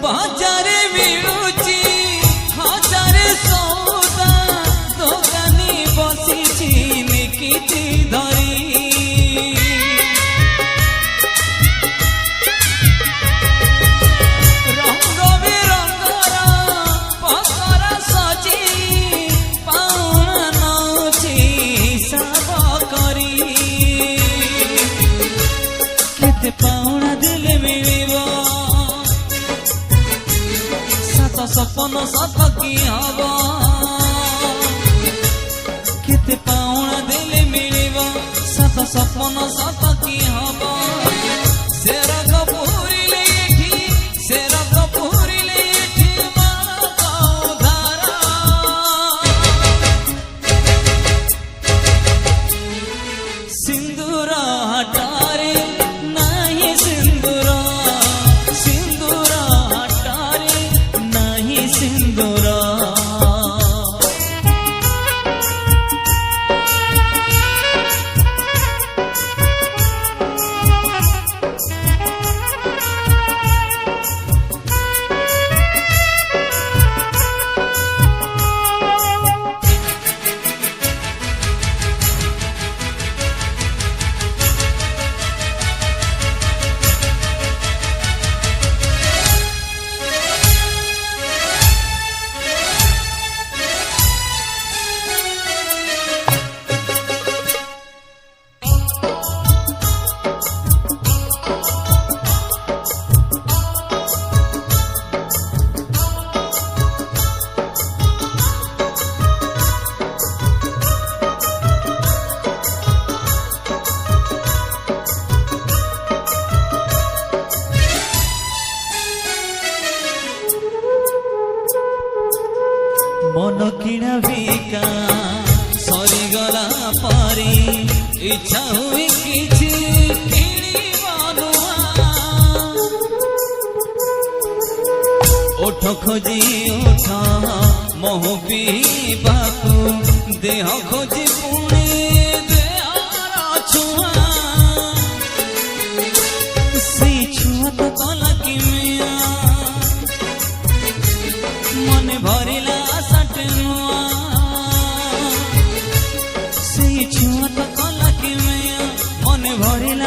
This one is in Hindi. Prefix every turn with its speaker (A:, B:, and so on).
A: बाजारे मिलुची हजारे सौदा दोकानी बसिची निकिती धरी रंग बिरंगर पकर सजी पाउना नौची हिसाब करी केते पाउना दिले मिलिबो सपन सत की हब केते पाउना देले मिलिबो सत सपन सत की हब से रग पूरिले एठी से रग पूरिले एठी मानो धारा सिंदूर हटारे नहीं सिंदूर सिंदूर हटारे सिंदूरा मन किणा बिका सरीगला परी इच्छा हुई किछि किणिबो ओठ खोजी ओठ मोह पीबाकू देह खोजी पुणी देहर छुआ से छुआ तो कला किमिया मन भरिला से छुआ तो कला कि मन भरिला